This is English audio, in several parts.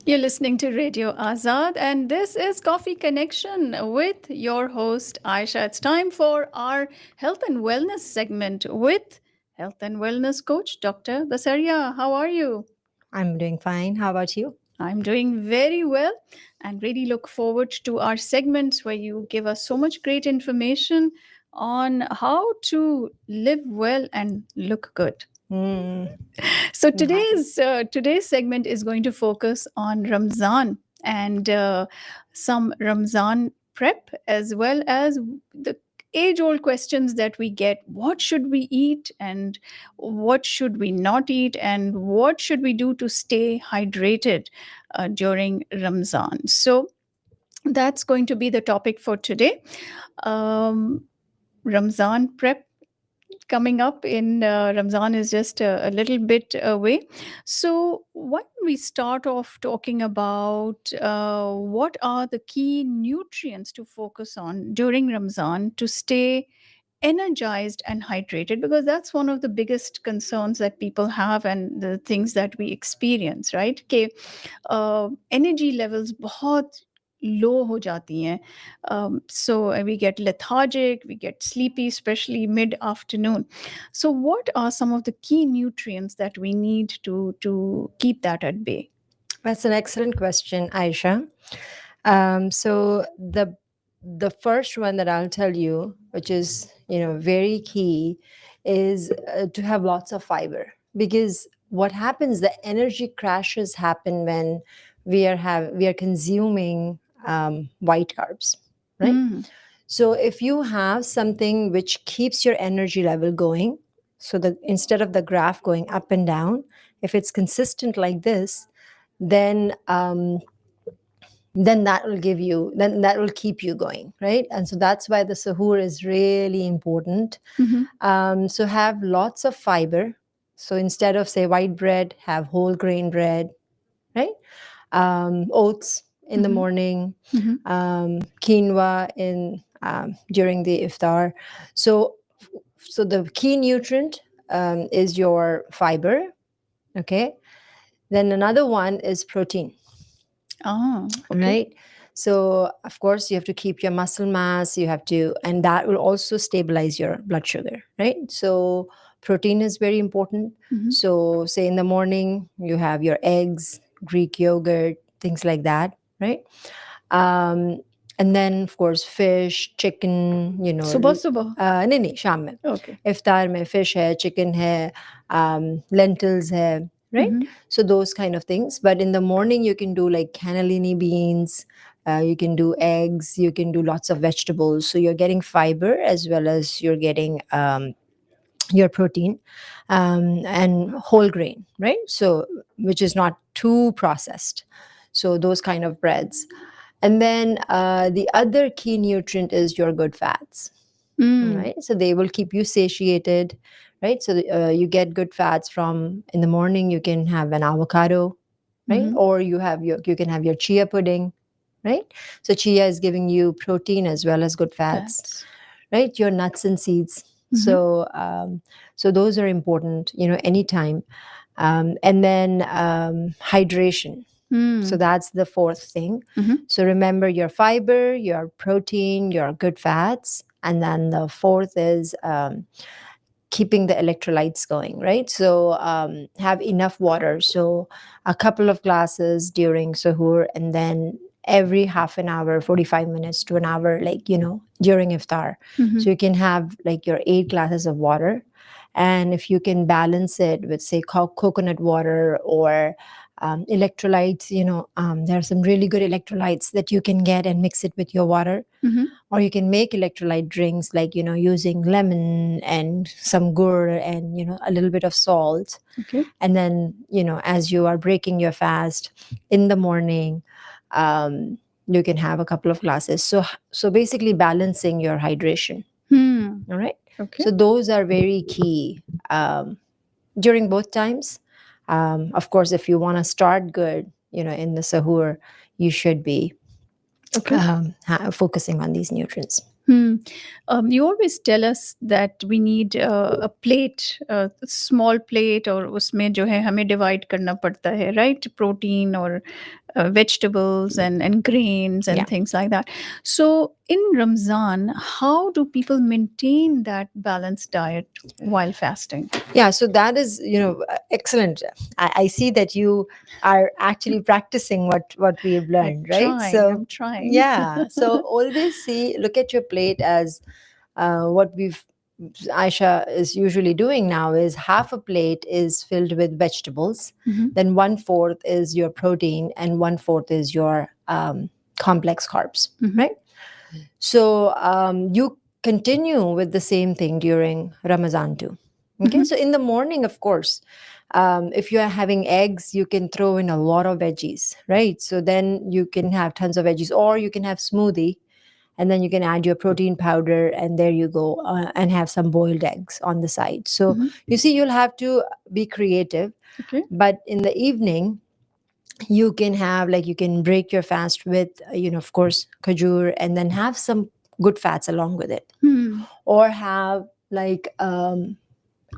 You're listening to Radio Azad, and this is Coffee Connection with your host, Aisha. It's time for our health and wellness segment with health and wellness coach, Dr. Basaria. How are you? I'm doing fine. How about you? I'm doing very well and really look forward to our segments where you give us so much great information on how to live well and look good. Mm, So I'm happy. today's segment is going to focus on Ramzan and some Ramzan prep, as well as the age-old questions that we get: what should we eat and what should we not eat, and what should we do to stay hydrated during Ramzan. So that's going to be the topic for today. um, Ramzan prep coming up in Ramzan is just a little bit away. So, why don't we start off talking about what are the key nutrients to focus on during Ramzan to stay energized and hydrated? Because that's one of the biggest concerns that people have and the things that we experience, right? Okay, energy levels बहुत लो हो जाती हैं. So we get lethargic, we get sleepy, especially mid afternoon. So what are some of the key nutrients that we need to keep that at bay? That's an excellent question, Aisha. So the first one that I'll tell you, which is very key, is to have lots of fiber. Because what happens, the energy crashes happen when we are consuming white carbs, right? Mm. So if you have something which keeps your energy level going, so that instead of the graph going up and down, if it's consistent like this, then that will keep you going, right? And so that's why the sahur is really important. Mhm. So have lots of fiber. So instead of, say, white bread, have whole grain bread, right? Oats in the Mhm. morning, Mhm. quinoa in during the iftar. So, so the key nutrient is your fiber. Okay. Then another one is protein, Ah, okay. right? So of course you have to keep your muscle mass. You have to, and that will also stabilize your blood sugar, right? So protein is very important. Mhm. So say in the morning you have your eggs, Greek yogurt, things like that, right? um, and then of course fish, chicken, सुबह सुबह. नहीं नहीं शाम में Okay. इफ्तार में fish है, chicken है, lentils है, right? Mhm. So those kind of things. But in the morning you can do like cannellini beans, you can do eggs, you can do lots of vegetables. So you're getting fiber as well as you're getting your protein, and whole grain, right? So which is not too processed. So those kind of breads. And then the other key nutrient is your good fats, Mm. right? So they will keep you satiated, right? So you get good fats from, in the morning you can have an avocado, right? Mhm. Or you can have your chia pudding, right? So chia is giving you protein as well as good fats, Fats. right? Your nuts and seeds. Mhm. So those are important, anytime. And then hydration. So Mm. that's the fourth thing. Mhm. So remember your fiber, your protein, your good fats. And then the fourth is keeping the electrolytes going, right? So have enough water. So a couple of glasses during sahur, and then every half an hour, 45 minutes to an hour, like, during iftar. Mhm. So you can have like your 8 glasses of water. And if you can balance it with, say, coconut water or electrolytes, there are some really good electrolytes that you can get and mix it with your water. Mhm. Or you can make electrolyte drinks, like, using lemon and some gur and, a little bit of salt. Okay. And then, as you are breaking your fast in the morning, um, you can have a couple of glasses. So basically balancing your hydration. Hmm. All right. Okay. So those are very key during both times. Of course, if you want to start good, in the sahur, you should be Okay. focusing on these nutrients. Hmm. You always tell us that we need a plate, a small plate, और उसमें जो है हमें divide करना पड़ता है, right? Protein or vegetables and grains Yeah. and things like that. So in Ramzan, how do people maintain that balanced diet while fasting? Yeah, so that is, excellent. I see that you are actually practicing what we've I'm learned, right? trying. So I'm trying. yeah, so always look at your plate as what Aisha is usually doing now is half a plate is filled with vegetables, Mhm, then one fourth is your protein, and one fourth is your complex carbs, mhm, right? So you continue with the same thing during Ramadan too. Okay, mhm, so in the morning, of course, if you are having eggs, you can throw in a lot of veggies, right? So then you can have tons of veggies, or you can have smoothie, and then you can add your protein powder, and there you go, and have some boiled eggs on the side. So mhm. you see, you'll have to be creative, Okay. but in the evening, you can have like you can break your fast with of course khajur, and then have some good fats along with it, Hmm. or have like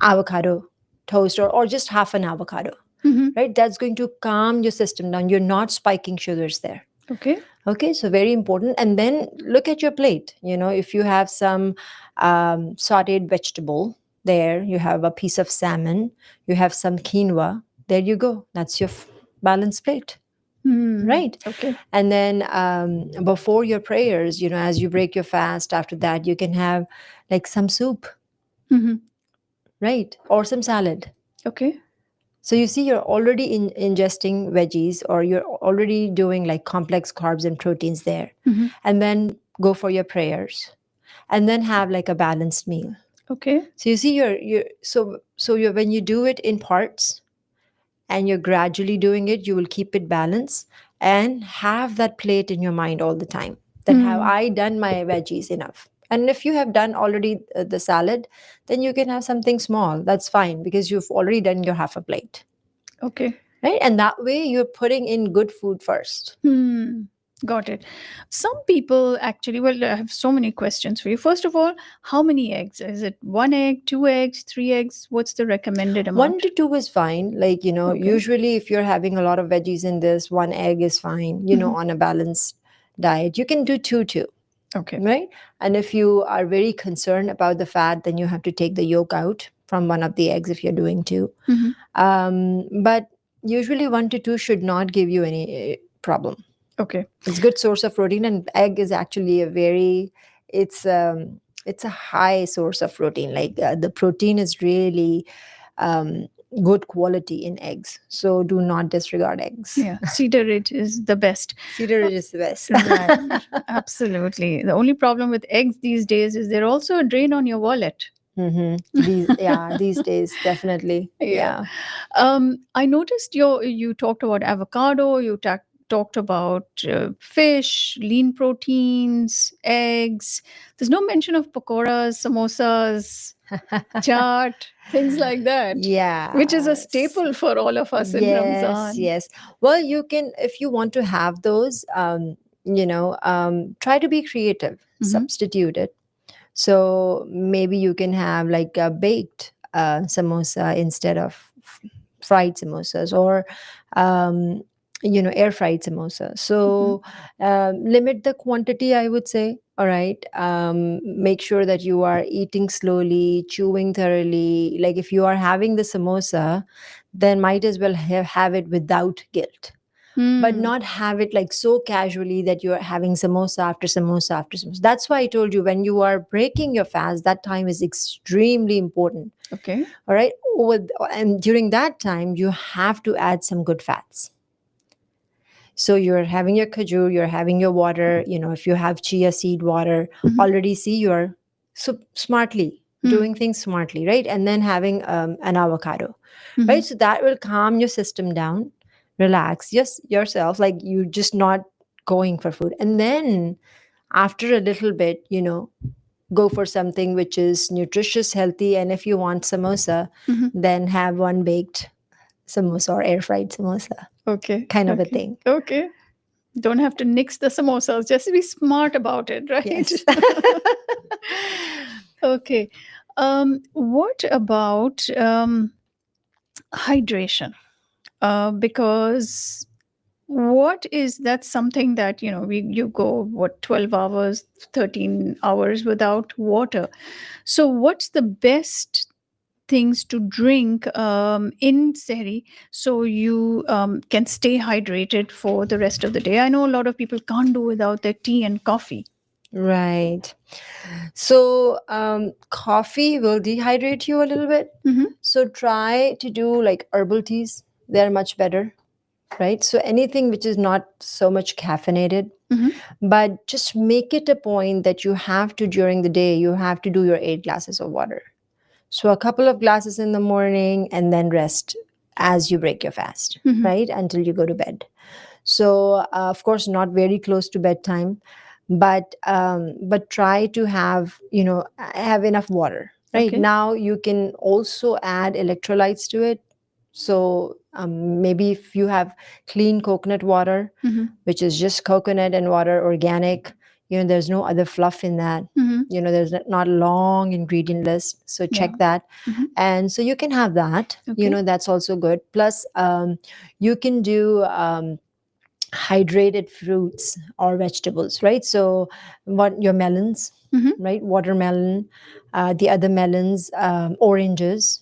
avocado toast, or just half an avocado, Mhm. right? That's going to calm your system down. You're not spiking sugars there. Okay. Okay, so very important. And then look at your plate. If you have some sauteed vegetable there, you have a piece of salmon, you have some quinoa, there you go. That's your balanced plate, Hmm. right? Okay. And then before your prayers, as you break your fast, after that you can have like some soup, Mhm. right? Or some salad. Okay. So you see, you're already ingesting veggies, or you're already doing like complex carbs and proteins there. Mhm. And then go for your prayers, and then have like a balanced meal. Okay. So you see, you're when you do it in parts, and you're gradually doing it, you will keep it balanced, and have that plate in your mind all the time, that have Hmm. I done my veggies enough? And if you have done already the salad, then you can have something small. That's fine, because you've already done your half a plate, Okay. right? And that way you're putting in good food first. Hmm. Got it. Some people actually, well, I have so many questions for you. First of all, how many eggs? Is it one egg, two eggs, three eggs? What's the recommended One amount? to two is fine. Like, Okay. usually if you're having a lot of veggies in this, one egg is fine, Mhm. on a balanced diet. You can do two too, Okay. right? And if you are very concerned about the fat, then you have to take the yolk out from one of the eggs if you're doing two. Mhm. But usually one to two should not give you any problem. Okay. It's good source of protein, and egg is actually it's it's a high source of protein. Like the protein is really um, good quality in eggs. So do not disregard eggs. Yeah. Cedar Ridge is the best. Cedar Uh, Ridge is the best. Right. Absolutely. The only problem with eggs these days is they're also a drain on your wallet. These days definitely, Yeah. yeah. I noticed you talked about avocado, talked about fish, lean proteins, eggs. There's no mention of pakoras, samosas, chaat, things like that, which is a Yes. staple for all of us in Yes, Ramzan. yes. Well, you can, if you want to have those, try to be creative, Hmm. substitute it. So maybe you can have like a baked samosa instead of fried samosas, or um, air fried samosa. Hmm. So limit the quantity, I would say. All right. Make sure that you are eating slowly, chewing thoroughly. Like if you are having the samosa, then might as well have it without guilt, but Hmm. not have it like so casually that you're having samosa after samosa after samosa. That's why I told you, when you are breaking your fast, that time is extremely important. Okay. All right. And during that time, you have to add some good fats. So you're having your khajur, you're having your water, if you have chia seed water, Hmm. already see you're so smartly Hmm. doing things smartly, right? And then having an avocado, Hmm. right? So that will calm your system down, relax yourself, like you just not going for food. And then after a little bit, go for something which is nutritious, healthy. And if you want samosa, Hmm. then have one baked samosa or air fried samosa, Okay. kind of a Okay. thing. Okay. Don't have to nix the samosas. Just be smart about it, right? Yes. Okay. What about hydration? Because what is that's something that you go what 12 hours 13 hours without water. So what's the best things to drink in sehri so you can stay hydrated for the rest of the day? I know a lot of people can't do without their tea and coffee. Right. So, coffee will dehydrate you a little bit. Mm-hmm. So, try to do like herbal teas. They're much better, right? So, anything which is not so much caffeinated, Mm-hmm. but just make it a point that you have to, during the day, you have to do your 8 glasses of water. So, a couple of glasses in the morning and then rest as you break your fast, Mm-hmm. right? Until you go to bed. So, of course, not very close to bedtime, but try to have have enough water. Right Okay. now, you can also add electrolytes to it. So maybe if you have clean coconut water, Mm-hmm. which is just coconut and water, organic, there's no other fluff in that. Mm-hmm. There's not a long ingredient list. So Yeah. check that, Mm-hmm. and so you can have that. Okay. That's also good. Plus, you can do hydrated fruits or vegetables, right? So, what your melons, Mm-hmm. right? Watermelon, the other melons, oranges,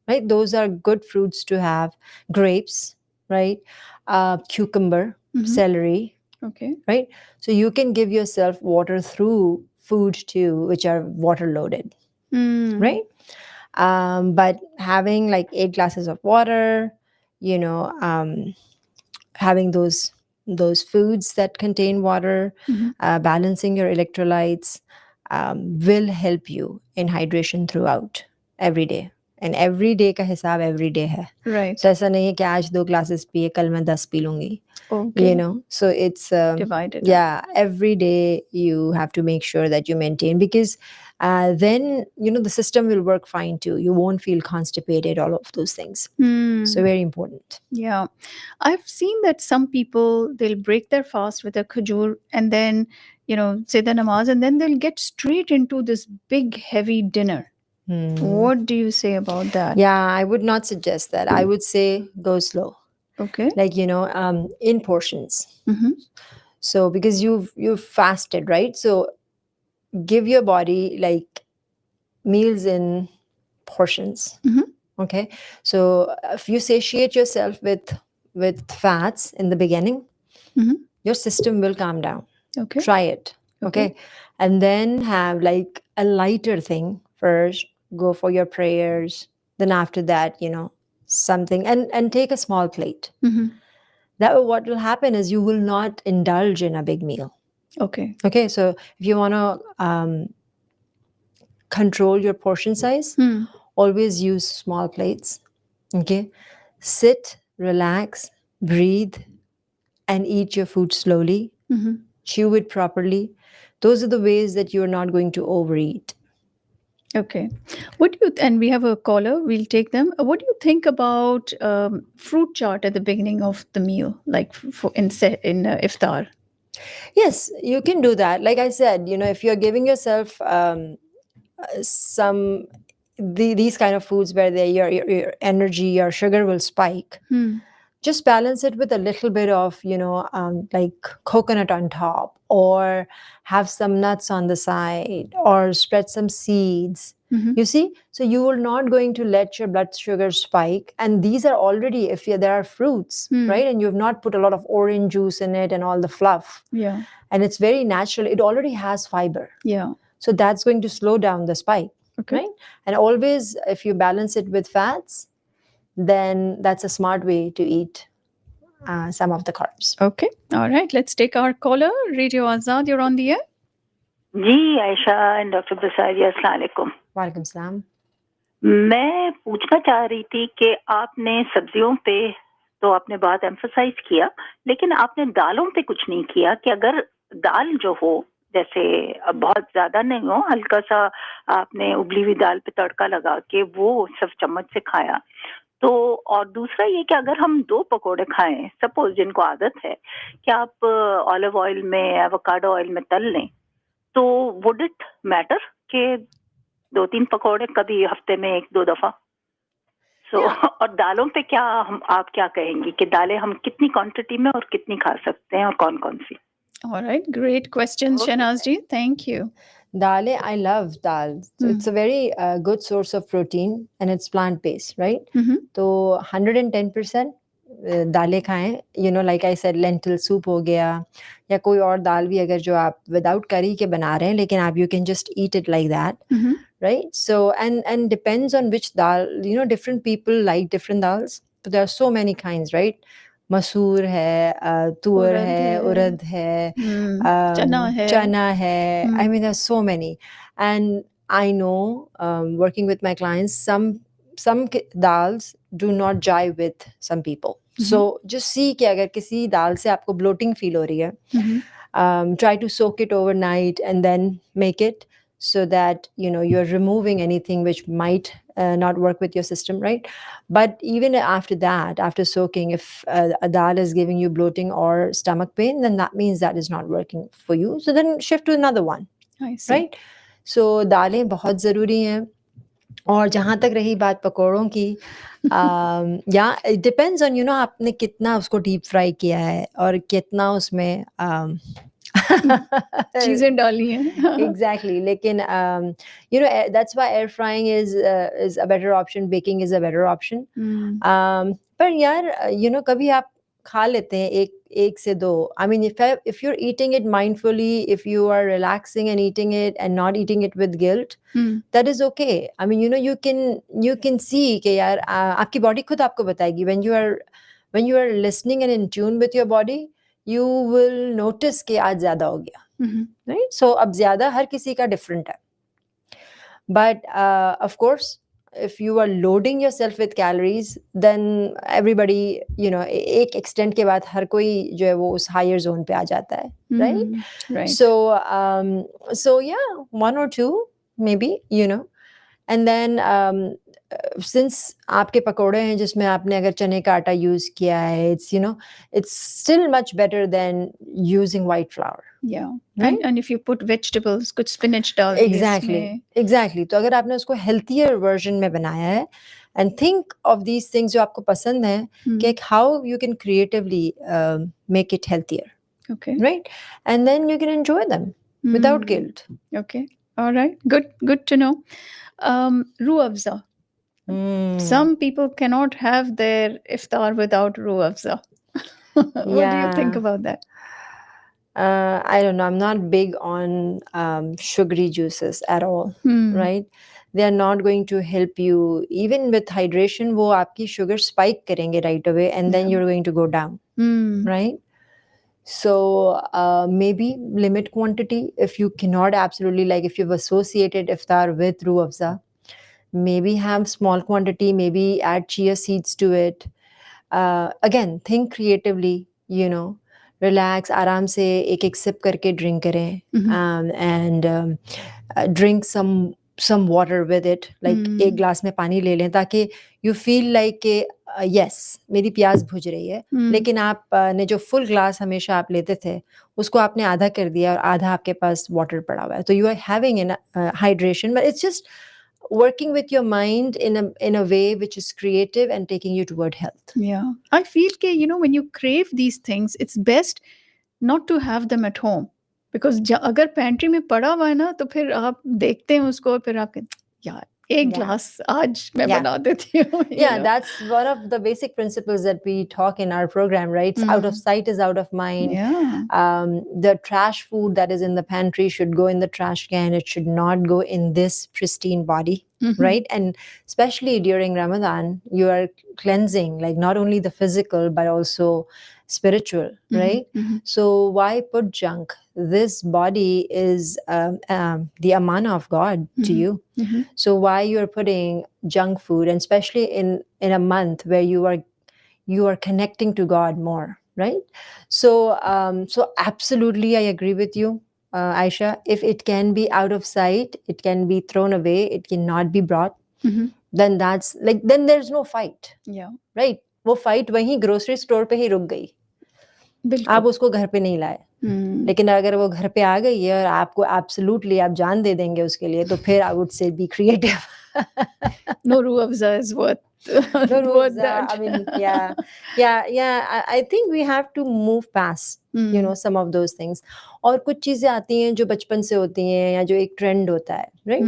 right? Those are good fruits to have. Grapes, right? Cucumber, Mm-hmm. celery, Okay. right? So you can give yourself water through food too, which are water loaded, Mm. right? But having like 8 glasses of water, you know, having those foods that contain water, Mm-hmm. balancing your electrolytes, will help you in hydration throughout every day. And every day का हिसाब every day है. Right. So ऐसा नहीं है कि आज 2 glasses पिए कल मैं 10 पी लूंगी. Okay. So it's Divide it up. yeah, every day you have to make sure that you maintain, because then the system will work fine too. You won't feel constipated, all of those things. So Hmm. very important. Yeah. I've seen that some people they'll break their fast with a khajur and then, say the namaz and then they'll get straight into this big heavy dinner. Hmm. What do you say about that? Yeah, I would not suggest that. I would say go slow, Okay. like in portions. Mm-hmm. So because you've fasted, right? So give your body like meals in portions. Mm-hmm. Okay, so if you satiate yourself with fats in the beginning, Mm-hmm. your system will calm down. Okay. Try it. Okay. Okay, and then have like a lighter thing first. Go for your prayers. Then after that, something, and take a small plate. Mm-hmm. That what will happen is you will not indulge in a big meal. Okay. Okay, so if you want to control your portion size, Hmm. always use small plates. Okay, sit, relax, breathe, and eat your food slowly. Mm-hmm. Chew it properly. Those are the ways that you're not going to overeat. Okay. What do you, and we have a caller, we'll take them. What do you think about fruit chart at the beginning of the meal, like for in iftar? Yes, you can do that. Like I said, if you're giving yourself some these kind of foods where your energy, your sugar will spike, Hmm. just balance it with a little bit of like coconut on top, or have some nuts on the side, or spread some seeds. Mm-hmm. You see, so you are not going to let your blood sugar spike, and these are already, if there are fruits, Hmm. right, and you have not put a lot of orange juice in it and all the fluff, Yeah. and it's very natural, it already has fiber, Yeah. so that's going to slow down the spike. Okay. Right, and always if you balance it with fats, then that's a smart way to eat some of the carbs. Okay. All right. Let's take our caller. Radio Azad, you're on the air. जी Ayesha and doctor Basaria अस्सलाम वालेकुम। वालेकुम सलाम। मैं पूछना चाह रही थी कि आपने सब्जियों पे तो आपने बहुत एम्फसाइज किया, लेकिन आपने दालों पे कुछ नहीं किया कि अगर दाल जो हो, जैसे बहुत ज्यादा नहीं हो, हल्का सा आपने उबली हुई दाल पे तड़का लगा के वो सिर्फ चम्मच से खाया, तो और दूसरा ये कि अगर हम 2 पकोड़े खाएँ, सपोज़ जिनको आदत है कि आप ऑलिव ऑयल में, एवोकाडो ऑयल में तल लें, तो वुड इट मैटर कि 2-3 पकोड़े कभी हफ्ते में 1-2 दफ़ा? सो Yeah. और दालों पे क्या आप क्या कहेंगी कि दालें हम कितनी क्वांटिटी में और कितनी खा सकते हैं और कौन-कौन सी? All right, great questions, okay, Shanaz thank ji. Thank you. Dale, I love dal. It's Hmm. a very good source of protein and it's plant based, right? Mm-hmm. So 110% दालें खाएं, like I said, lentil soup हो गया या कोई और दाल भी अगर जो आप without curry के बना रहे हैं, लेकिन आप you can just eat it like that, Mm-hmm. right? So and depends on which dal, different people like different dals. So there are so many kinds, right? मसूर है, तुअर Urad है, hai. उड़द है, Chana hai. chana hai. I Hmm. mean, there's so many, and I know, working with my clients, some dals do not jive with some people. So just see कि अगर किसी दाल से आपको bloating feel हो रही है, try to soak it overnight and then make it so that you're removing anything which might not work with your system, right? But even after that, after soaking, if a dal is giving you bloating or stomach pain, then that means that is not working for you, so then shift to another one. I see. Right? So दालें बहुत ज़रूरी हैं. और जहाँ तक रही बात पकौड़ों की, या इट डिपेंड्स ऑन आपने कितना उसको डीप फ्राई किया है और कितना उसमें चीजें डाली हैं. exactly, लेकिन that's why air frying is a better option, baking is a better option. पर यार कभी आप खा लेते हैं एक से दो. I mean, if you're eating it mindfully, if you are relaxing and eating it and not eating it with guilt, that is okay. I mean, you can see कि यार आपकी body खुद आपको बताएगी. When you are listening and in tune with your body, you will notice कि आज ज़्यादा हो गया. Right? So अब ज़्यादा हर किसी का different है. But of course, if you are loading yourself with calories, then everybody, एक extent के बाद हर कोई जो है वो उस higher zone पे आ जाता है, right? Right. So yeah, one or two maybe, and then since आपके पकोड़े हैं जिसमें आपने अगर चने का आटा यूज किया है, it's still much better than using white flour. Yeah. Right? And if you put vegetables, कुछ spinach डाल दिए Exactly, इसमें. exactly. तो अगर आपने उसको healthier version में बनाया है, and think of these things जो आपको पसंद हैं, कि how you can creatively make it healthier. Okay. Right? And then you can enjoy them without guilt. Okay. All right. Good to know. Rooh Afza. Some people cannot have their iftar without Rooh Afza. What do you think Yeah. about that? I don't know. I'm not big on sugary juices at all, right? They are not going to help you. Even with hydration, वो आपकी sugar spike करेंगे right away, and then you're going to go down, right? So maybe limit quantity. If you cannot absolutely, like if you've associated iftar with Rooh Afza, maybe have small quantity, maybe add chia seeds to it. Again, think creatively, relax, आराम से एक sip करके drink करें, and drink some water with it, like एक glass में पानी ले लें ताकि you feel like कि yes, मेरी प्यास बुझ रही है, लेकिन आप ने जो full glass हमेशा आप लेते थे उसको आपने आधा कर दिया और आधा आपके पास water पड़ा हुआ है, तो you are having an hydration, but it's just working with your mind in a way which is creative and taking you toward health. Yeah. I feel that, when you crave these things, it's best not to have them at home. Because अगर pantry में पड़ा हुआ है ना, तो फिर आप देखते हैं उसको और फिर आप यार एक glass आज मैं बना देती हूँ. Yeah, that's one of the basic principles that we talk in our program, right? It's out of sight is out of mind. Yeah. The trash food that is in the pantry should go in the trash can. It should not go in this pristine body, right? And especially during Ramadan, you are cleansing, like not only the physical, but also spiritual, right? So why put junk? This body is the amana of God to you. So why you're putting junk food, and especially in a month where you are connecting to God more, right? So absolutely, I agree with you, Aisha. If it can be out of sight, it can be thrown away. It cannot be brought. then that's like, then there's no fight, Yeah. right? वो fight वहीं grocery store पे ही रुक गई, आप बिल्कुल. उसको घर पे नहीं लाए। लेकिन अगर वो घर पे आ गई है और आपको एब्सोल्युटली आप जान दे देंगे उसके लिए, तो फिर I would say be creative. No ruh afza is worth No worth rules. that. I mean, yeah. I think we have to move past, some of those things. और कुछ चीजें आती हैं जो बचपन से होती हैं या जो एक ट्रेंड होता है, right?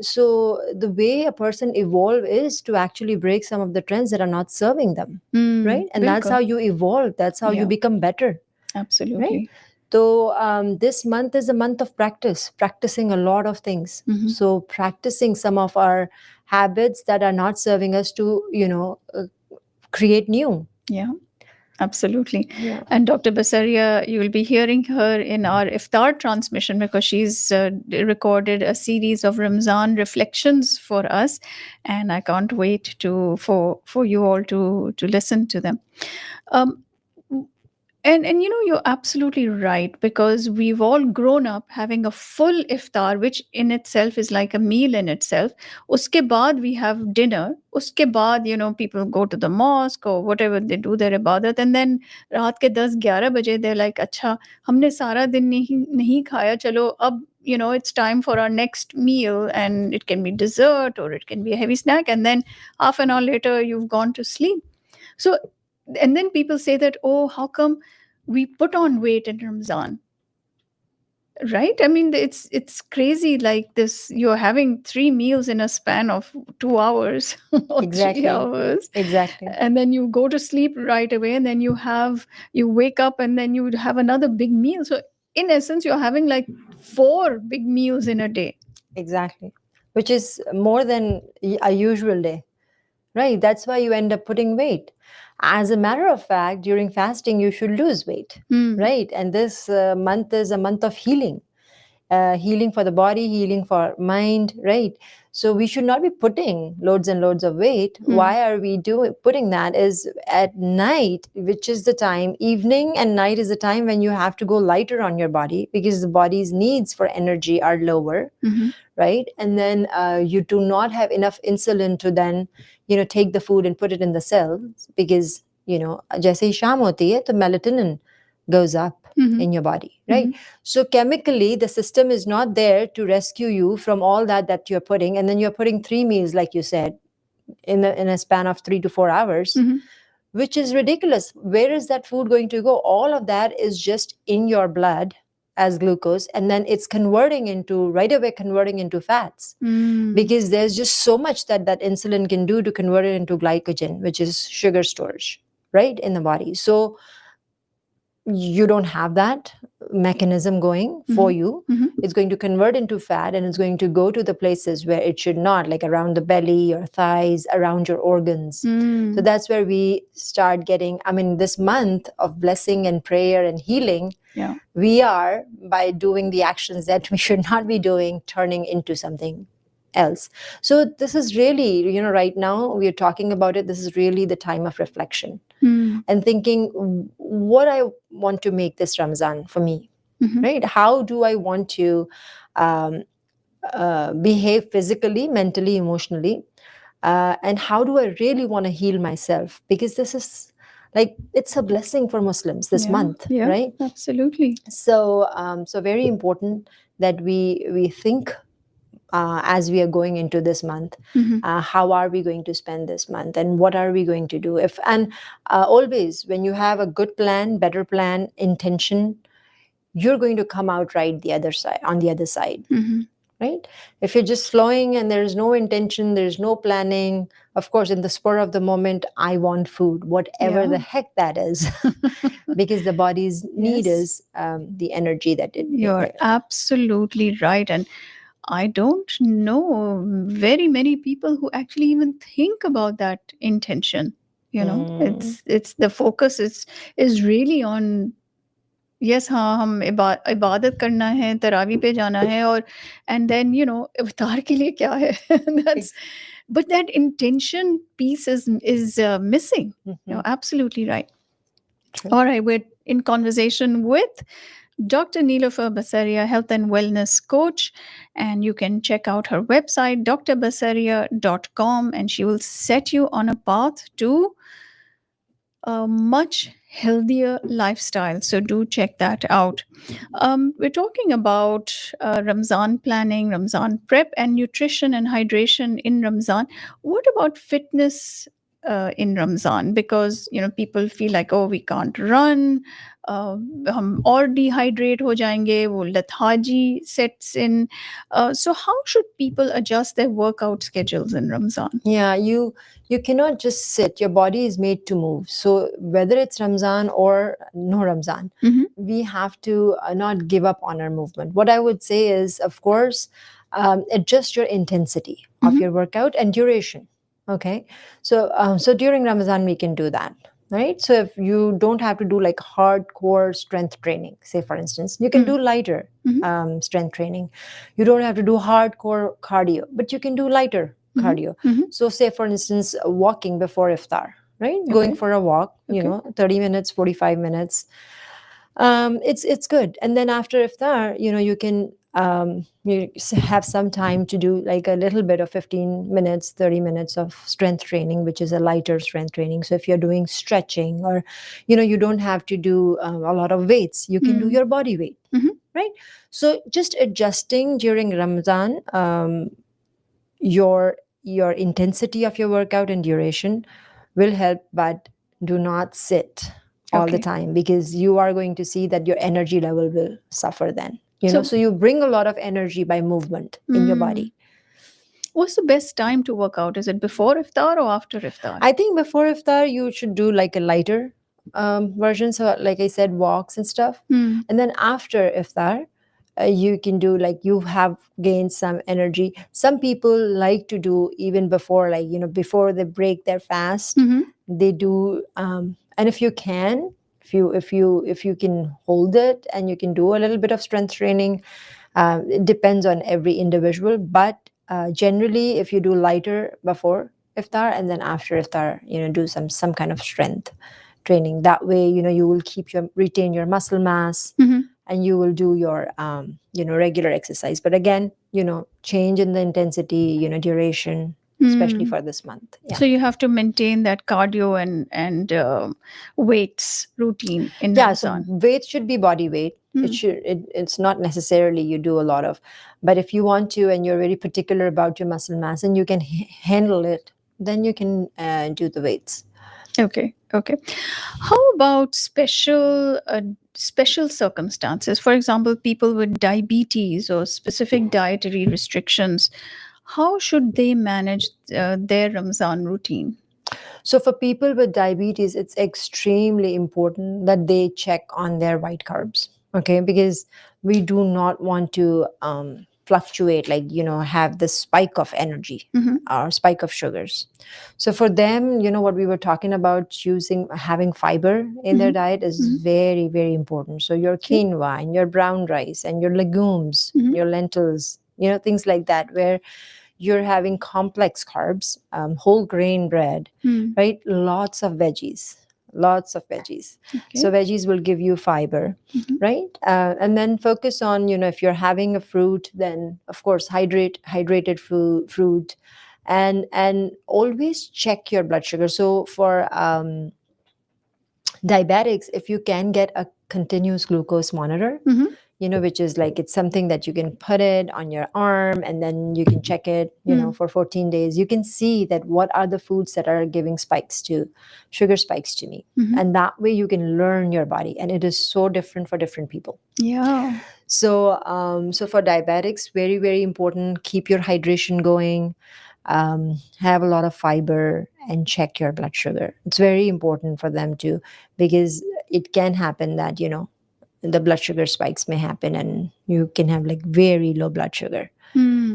So the way a person evolve is to actually break some of the trends that are not serving them, right? And that's बिल्कुल. how you evolve. That's how you Yeah. become better, Absolutely. right? So this month is a month of practicing a lot of things. So practicing some of our habits that are not serving us to, create new. Yeah. Absolutely. Yeah. And Dr. Basaria, you will be hearing her in our Iftar transmission because she's recorded a series of Ramzan reflections for us, and I can't wait for you all to listen to them. Um, and you're absolutely right, because we've all grown up having a full iftar, which in itself is like a meal in itself. Uske baad we have dinner. Uske baad, people go to the mosque or whatever they do their ibadat, and then raat ke 10-11 baje they're like, acha, humne sara din nahi khaya, chalo ab it's time for our next meal, and it can be dessert or it can be a heavy snack, and then half an hour later you've gone to sleep. So, and then people say that, oh, how come we put on weight in Ramzan? Right? I mean, it's crazy. Like this, you're having 3 meals in a span of 2 hours or Exactly. 3 hours, Exactly. and then you go to sleep right away, and then you wake up, and then you have another big meal. So in essence, you're having like 4 big meals in a day. Exactly. Which is more than a usual day, right? That's why you end up putting weight. As a matter of fact, during fasting, you should lose weight, right? And this month is a month of healing. Healing for the body, healing for mind, right? So we should not be putting loads and loads of weight. Why are we putting that? Is at night, which is the time, evening and night is the time when you have to go lighter on your body, because the body's needs for energy are lower, right? And then you do not have enough insulin to then, take the food and put it in the cells, because, जैसे ही शाम होती है, तो melatonin goes up in your body, right? So chemically, the system is not there to rescue you from all that you're putting, and then you're putting 3 meals, like you said, in a span of 3 to 4 hours, which is ridiculous. Where is that food going to go? All of that is just in your blood as glucose, and then it's converting into fats, because there's just so much that insulin can do to convert it into glycogen, which is sugar storage, right, in the body. So you don't have that mechanism going for you. It's going to convert into fat, and it's going to go to the places where it should not, like around the belly, your thighs, around your organs. So that's where we start getting, this month of blessing and prayer and healing, we are, by doing the actions that we should not be doing, turning into something else. So this is really, right now we are talking about it, this is really the time of reflection and thinking, what I want to make this Ramzan for me, right? How do I want to behave physically, mentally, emotionally, and how do I really want to heal myself? Because this is like, it's a blessing for Muslims this month, right? Absolutely. So so very important that we think, as we are going into this month, how are we going to spend this month, and what are we going to do? Always, when you have a good plan, better plan, intention, you're going to come out right on the other side, right? If you're just flowing and there's no intention, there's no planning, of course, in the spur of the moment, I want food, whatever the heck that is, because the body's need is the energy that it. You're absolutely right. And I don't know very many people who actually even think about that intention. It's the focus is really on, yes, हाँ, हम इबादत करना है, तरावी पे जाना है, और and then इफ्तार के लिए क्या है? That's, but that intention piece is missing. You're absolutely right. True. All right, we're in conversation with Dr. Nilofer Basaria, health and wellness coach. And you can check out her website, drbasaria.com, and she will set you on a path to a much healthier lifestyle. So do check that out. We're talking about Ramzan planning, Ramzan prep, and nutrition and hydration in Ramzan. What about fitness in Ramzan? Because people feel like, oh, we can't run, हम और dehydrate हो जाएंगे, वो lethargy sets in. So how should people adjust their workout schedules in Ramzan? Yeah, you cannot just sit. Your body is made to move. So whether it's Ramzan or no Ramzan, we have to not give up on our movement. What I would say is, of course, adjust your intensity of your workout and duration. Okay, so during Ramadan we can do that, right? So if you don't have to do like hardcore strength training, say for instance, you can do lighter strength training. You don't have to do hardcore cardio, but you can do lighter cardio. So say for instance, walking before iftar, right? Going for a walk, 30 minutes, 45 minutes. It's good. And then after iftar, you can have some time to do like a little bit of 15 minutes, 30 minutes of strength training, which is a lighter strength training. So if you're doing stretching, or you don't have to do a lot of weights, you can do your body weight, right? So just adjusting during Ramadan, your intensity of your workout and duration will help, but do not sit all the time, because you are going to see that your energy level will suffer then. So you bring a lot of energy by movement in your body. What's the best time to work out? Is it before iftar or after iftar? I think before iftar you should do like a lighter version, so like I said, walks and stuff. And then after iftar, you can do like, you have gained some energy. Some people like to do even before, like before they break their fast, they do and if you can, if you can hold it, and you can do a little bit of strength training. It depends on every individual, but generally if you do lighter before iftar, and then after iftar, do some kind of strength training. That way, you will retain your muscle mass, and you will do your regular exercise. But again, change in the intensity, duration, especially for this month. So you have to maintain that cardio and weights routine in So Ramzan. weight should be body weight. It's not necessarily you do a lot of, but if you want to and you're very particular about your muscle mass and you can handle it, then you can do the weights. Okay. How about special circumstances? For example, people with diabetes or specific dietary restrictions. How should they manage their Ramzan routine? So for people with diabetes, it's extremely important that they check on their white carbs, okay? Because we do not want to fluctuate, like, have the spike of energy or spike of sugars. So for them, what we were talking about, having fiber in their diet is very, very important. So your quinoa and your brown rice and your legumes, your lentils, things like that, where you're having complex carbs, whole grain bread, right? Lots of veggies. So veggies will give you fiber, right? And then focus on, if you're having a fruit, then of course hydrated fruit, and always check your blood sugar. So for diabetics, if you can get a continuous glucose monitor, which is like, it's something that you can put it on your arm and then you can check it, for 14 days. You can see that what are the foods that are giving sugar spikes to me. And that way you can learn your body. And it is so different for different people. Yeah. So, so for diabetics, very, very important, keep your hydration going. Have a lot of fiber and check your blood sugar. It's very important for them too, because it can happen that, the blood sugar spikes may happen and you can have like very low blood sugar.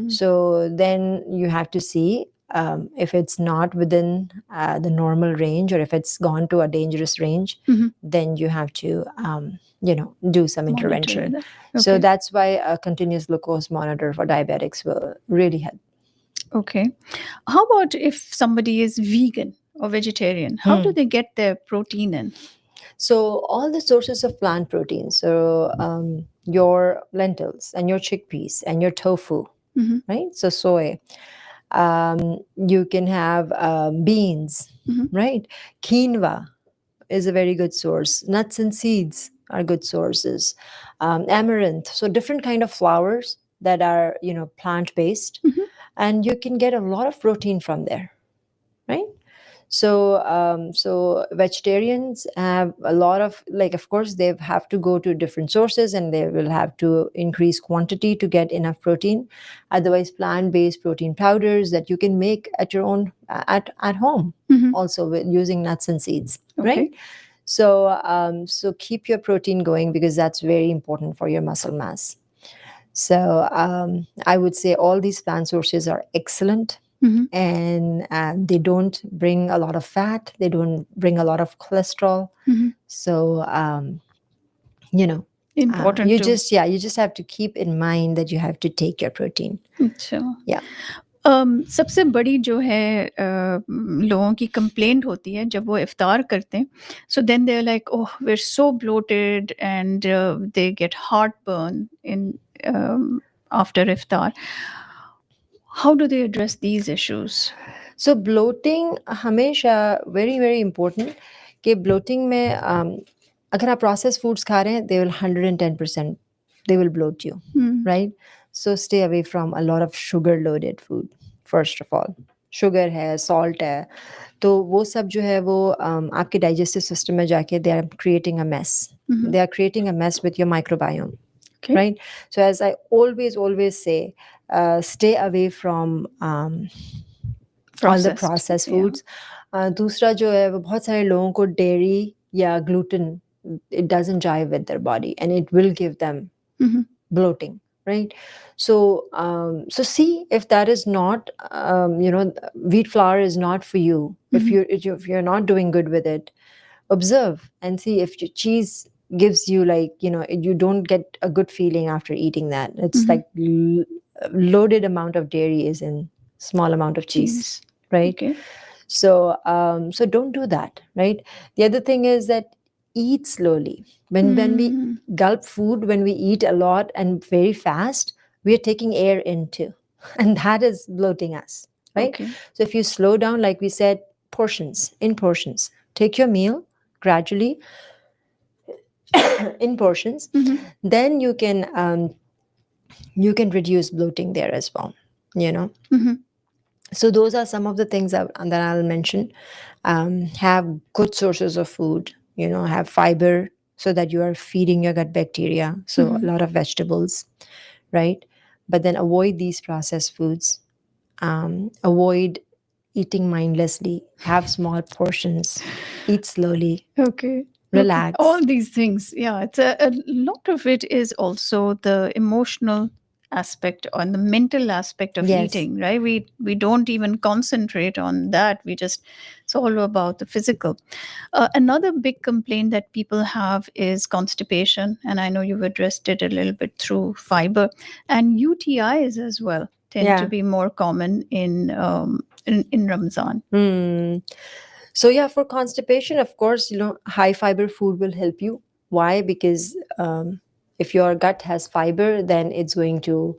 So then you have to see if it's not within the normal range, or if it's gone to a dangerous range, then you have to, do some intervention. So that's why a continuous glucose monitor for diabetics will really help. Okay. How about if somebody is vegan or vegetarian? How do they get their protein in? So all the sources of plant protein, so your lentils and your chickpeas and your tofu, Mm-hmm. right? So soy. You can have beans, Mm-hmm. right? Quinoa is a very good source. Nuts and seeds are good sources. Amaranth, so different kind of flowers that are plant based, Mm-hmm. and you can get a lot of protein from there, right? So vegetarians have a lot of, like, of course they have to go to different sources and they will have to increase quantity to get enough protein. Otherwise, plant-based protein powders that you can make at your own at home, Mm-hmm. also with using nuts and seeds, right? Okay. So keep your protein going because that's very important for your muscle mass. So I would say all these plant sources are excellent, Mm-hmm. and they don't bring a lot of fat. They don't bring a lot of cholesterol. Mm-hmm. So you know, Important you to. just yeah, you just have to keep in mind that you have to take your protein. अच्छा. Yeah. सबसे बड़ी जो है लोगों की complaint होती है जब वो इफ्तार करते हैं, so then they are like oh we are so bloated and they get heartburn in after इफ्तार. How do they address these issues? So bloating हमेशा very very important कि bloating में अगर आप processed foods खा रहे हैं, they will 110% they will bloat you, right? So stay away from a lot of sugar loaded food. First of all, sugar है, salt है, तो वो सब जो है वो आपके digestive system में जाके they are creating a mess. They are creating a mess with your microbiome, Okay. right? So as I always say, stay away from all the processed foods. दूसरा जो है वो बहुत सारे लोगों को dairy या gluten, it doesn't jive with their body and it will give them bloating, right? So see if that is not wheat flour is not for you. If you're not doing good with it, observe and see if your cheese gives you, like, you don't get a good feeling after eating that. It's like loaded amount of dairy is in small amount of cheese, right? Okay. So don't do that, right? The other thing is that eat slowly. When we gulp food, when we eat a lot and very fast, we are taking air into, and that is bloating us, right? Okay. So if you slow down, like we said, portions, take your meal gradually in portions, then you can reduce bloating there as well, you know. So those are some of the things that I'll mention. Have good sources of food, have fiber so that you are feeding your gut bacteria. So a lot of vegetables, right? But then avoid these processed foods. Avoid eating mindlessly. Have small portions. Eat slowly. Okay. Relax. All these things. Yeah. It's a lot of it is also the emotional aspect and the mental aspect of Yes. eating, right? We don't even concentrate on that. It's all about the physical. Another big complaint that people have is constipation, and I know you've addressed it a little bit through fiber, and UTIs as well tend to Yeah. be more common in Ramzan. So yeah, for constipation, of course, high fiber food will help you. Why? Because if your gut has fiber, then it's going to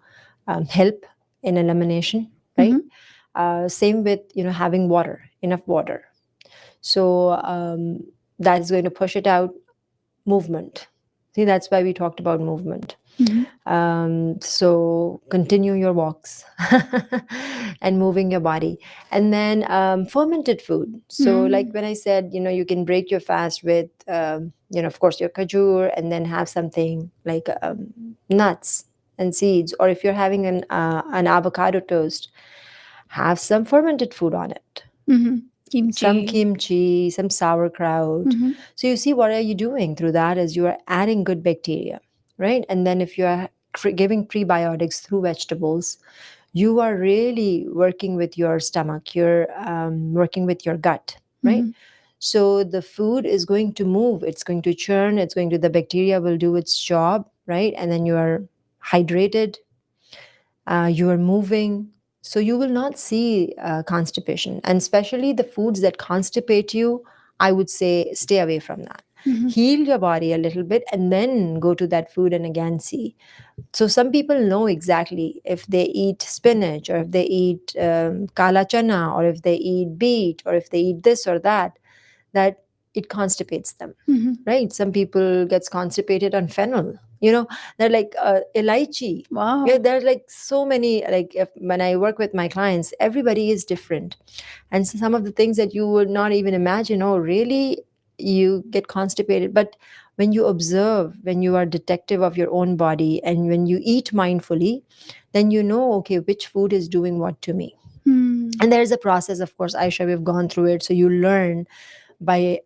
help in elimination, right? Same with having water, enough water. So that is going to push it out. Movement. See, that's why we talked about movement. So continue your walks and moving your body. And then fermented food. So like when I said, you can break your fast with, of course, your kajur, and then have something like nuts and seeds. Or if you're having an avocado toast, have some fermented food on it. Some kimchi, some sauerkraut. So you see, what are you doing through that is you are adding good bacteria, right? And then if you are giving prebiotics through vegetables, you are really working with your stomach, you're working with your gut, right? So the food is going to move, it's going to churn, the bacteria will do its job, right? And then you are hydrated, you are moving, so you will not see constipation. And especially the foods that constipate you, I would say stay away from that. Mhm. heal your body a little bit, and then go to that food and again see. So some people know exactly if they eat spinach, or if they eat kala chana, or if they eat beet, or if they eat this or that, that it constipates them, Mhm. right? Some people gets constipated on fennel. You know, they're like elaichi. Yeah, Wow. there's like so many. Like if, when I work with my clients, everybody is different, and some of the things that you would not even imagine. Oh, really? You get constipated, but when you observe, when you are detective of your own body, and when you eat mindfully, then you know, okay, which food is doing what to me. Hmm. And there's a process, of course, Aisha, we've gone through it, so you learn by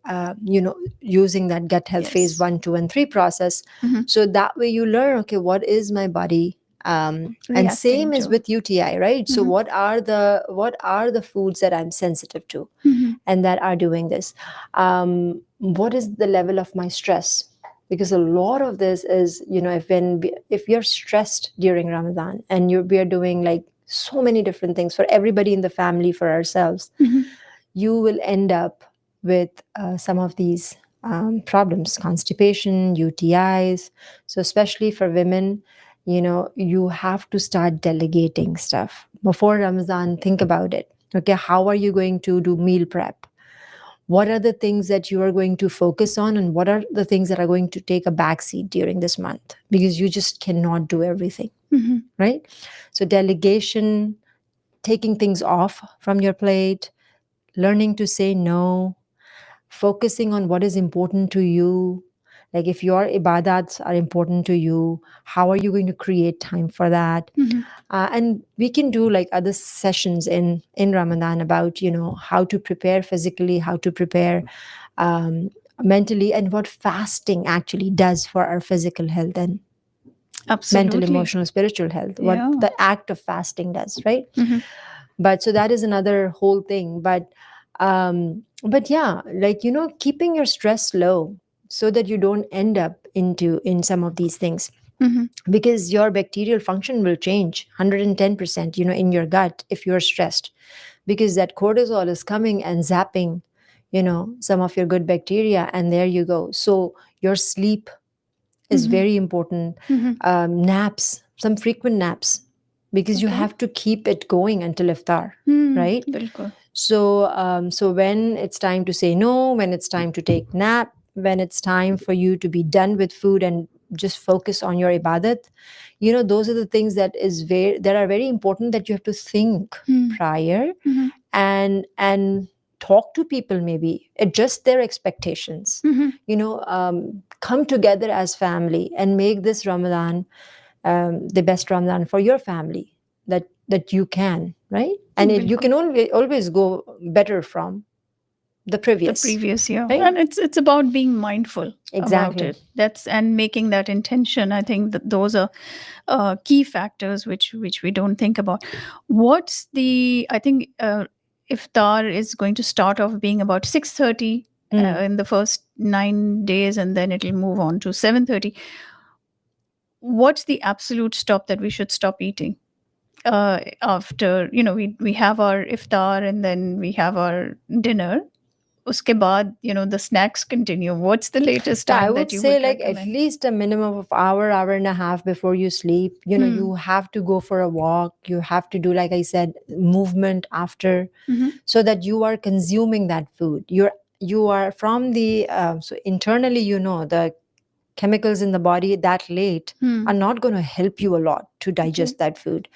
using that gut health phase Yes. 1, 2, and 3 process. Mhm. So that way you learn, okay, what is my body, and Reacting same as to. with UTI, right? So Mhm. what are the foods that I'm sensitive to, Mhm. and that are doing this. What is the level of my stress? Because a lot of this is, if you're stressed during Ramadan, and we are doing like so many different things for everybody in the family, for ourselves, Mhm. you will end up with some of these problems: constipation, UTIs. So especially for women, you have to start delegating stuff before Ramadan. Think about it. Okay, how are you going to do meal prep? What are the things that you are going to focus on, and what are the things that are going to take a backseat during this month, because you just cannot do everything, Mhm. right? So delegation, taking things off from your plate, learning to say no, focusing on what is important to you. Like if your ibadats are important to you, how are you going to create time for that? Mhm. And we can do like other sessions in Ramadan about how to prepare physically, how to prepare mentally, and what fasting actually does for our physical health and mental, Absolutely. emotional, spiritual health, what Yeah. the act of fasting does, right? Mhm. But so that is another whole thing. But yeah, like keeping your stress low, so that you don't end up in some of these things, Mhm. because your bacterial function will change 110%, in your gut, if you're stressed, because that cortisol is coming and zapping some of your good bacteria, and there you go. So your sleep is Mhm. very important. Mhm. Naps, some frequent naps, because you Okay. have to keep it going until iftar, Hmm. right? बिल्कुल. So when it's time to say no, when it's time to take nap, when it's time for you to be done with food and just focus on your ibadat, those are the things that are very important, that you have to think Hmm. prior, Mhm. and talk to people, maybe adjust their expectations, Mhm. come together as family and make this Ramadan the best Ramadan for your family that you can, right? And you बिल्कुल. can always go better from the The previous, previous year, right? and it's about being mindful about Exactly. it. That's and making that intention. I think that those are key factors which we don't think about. What's the? I think iftar is going to start off being about 6:30 Mm. in the first 9 days, and then it'll move on to 7:30. What's the absolute stop that we should stop eating after we have our iftar and then we have our dinner? Uske baad, the snacks continue. What's the latest Yeah, I time would that you say would like at recommend? least a minimum of hour and a half before you sleep. Hmm. You have to go for a walk. You have to do, like I said, movement after, Mm-hmm. so that you are consuming that food. You are from the so internally, the chemicals in the body that late Hmm. are not going to help you a lot to Okay. digest that food.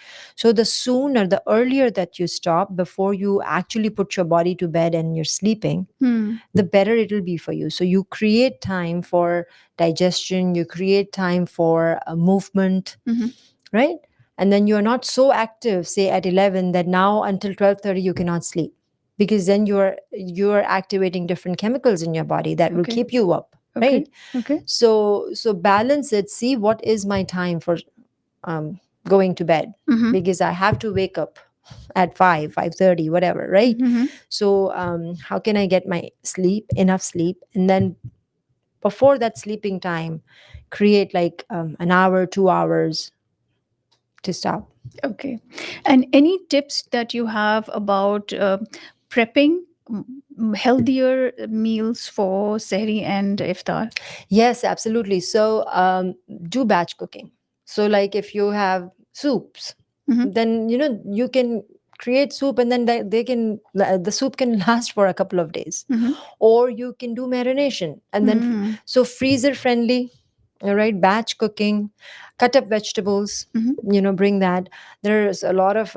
So the sooner, the earlier that you stop before you actually put your body to bed and you're sleeping, Hmm. the better it will be for you. So you create time for digestion, you create time for movement, Mm-hmm. right? And then you're not so active, say at 11, that now until 12:30 you cannot sleep, because then you're activating different chemicals in your body that will Okay. keep you up, Okay. right? Okay. So balance it. See what is my time for going to bed, Mm-hmm. because I have to wake up at 5:30, whatever, right? Mm-hmm. So how can I get my enough sleep, and then before that sleeping time, create like an hour, 2 hours to stop. Okay. And any tips that you have about prepping healthier meals for Sehri and Iftar? Yes, absolutely. So do batch cooking. So like if you have soups, Mm-hmm. then you can create soup, and then the soup can last for a couple of days. Mm-hmm. Or you can do marination, and then Mm-hmm. so freezer friendly. All right, batch cooking, cut up vegetables. Mm-hmm. Bring that. There's a lot of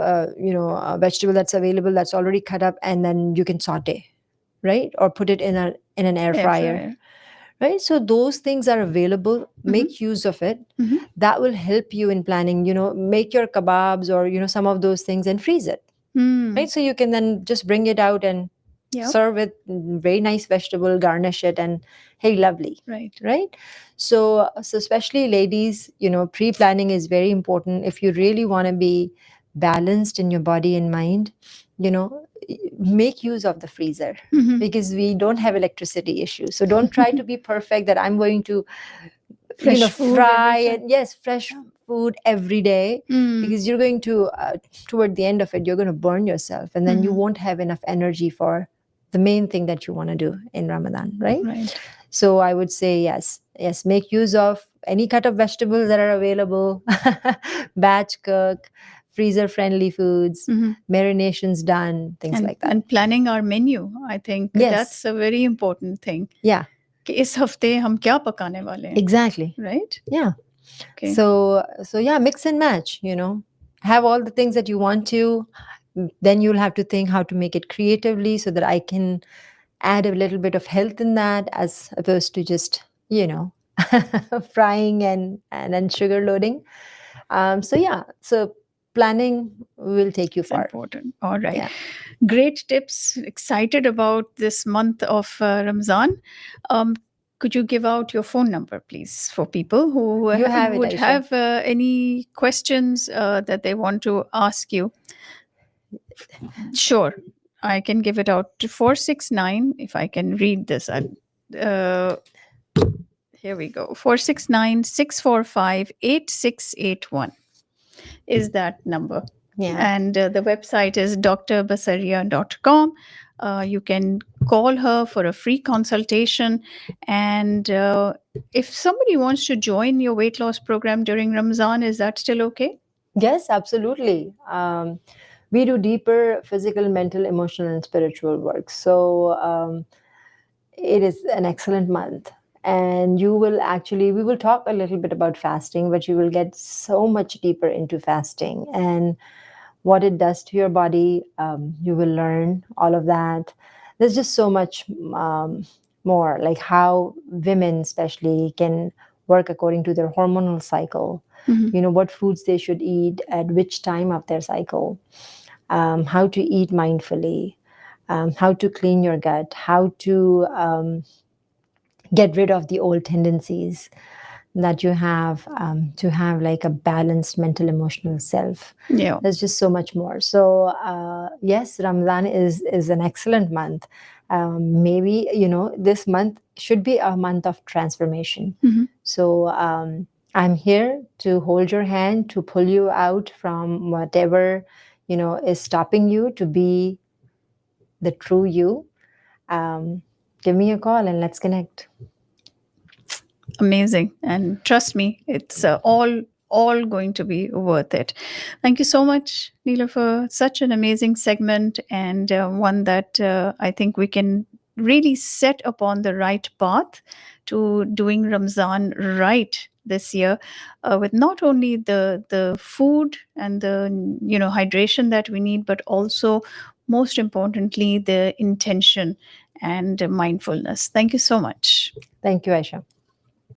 vegetable that's available that's already cut up, and then you can saute, right, or put it in an air Air fryer, fryer. right? So those things are available. Mm-hmm. Make use of it. Mm-hmm. That will help you in planning. Make your kebabs or some of those things and freeze it, Mm. right? So you can then just bring it out and Yep. serve with very nice vegetable, garnish it, and hey, lovely, Right. right? So especially ladies, pre-planning is very important if you really want to be balanced in your body and mind. you know make use of the freezer, Mm-hmm. because we don't have electricity issues. So don't try to be perfect, that I'm going to Fresh food fry every time. and yes, fresh food every day, Mm. because you're going to toward the end of it, you're going to burn yourself, and then you Mm-hmm. won't have enough energy for the main thing that you want to do in Ramadan, right? Right. So I would say yes, make use of any cut of vegetables that are available, batch cook, freezer friendly foods, Mm-hmm. marinations done, things And like that. planning our menu. I think Yes, that's a very important thing. yeah, कि इस हफ्ते हम क्या पकाने वाले हैं, exactly. right? Yeah. Okay. So yeah, mix and match, have all the things that you want to. Then you'll have to think how to make it creatively, so that I can add a little bit of health in that, as opposed to just frying and sugar loading. So yeah, so planning will take you It's far. important. All right. Yeah. Great tips. Excited about this month of Ramzan. Um, could you give out your phone number, please, for people who You have it, would Aisha. have any questions that they want to ask you? Sure. I can give it out to 469. If I can read this, here we go. 469 645 8681 is that number. Yeah. And the website is drbasaria.com. You can call her for a free consultation. And if somebody wants to join your weight loss program during Ramzan, is that still okay? Yes, absolutely. We do deeper physical, mental, emotional, and spiritual work. So it is an excellent month. And we will talk a little bit about fasting, but you will get so much deeper into fasting and what it does to your body. You will learn all of that. There's just so much more, like how women, especially, can work according to their hormonal cycle. Mhm. What foods they should eat at which time of their cycle, how to eat mindfully, how to clean your gut, how to get rid of the old tendencies that you have, to have like a balanced mental emotional self. Yeah. There's just so much more. So yes, Ramadan is an excellent month. Maybe this month should be a month of transformation. Mhm. So I'm here to hold your hand, to pull you out from whatever is stopping you to be the true you. Give me a call and let's connect. Amazing. And trust me, it's all going to be worth it. Thank you so much, Neela, for such an amazing segment, and one that I think we can really set upon the right path to doing Ramzan right this year, with not only the food and the hydration that we need, but also most importantly the intention and mindfulness. Thank you so much. Thank you, Aisha.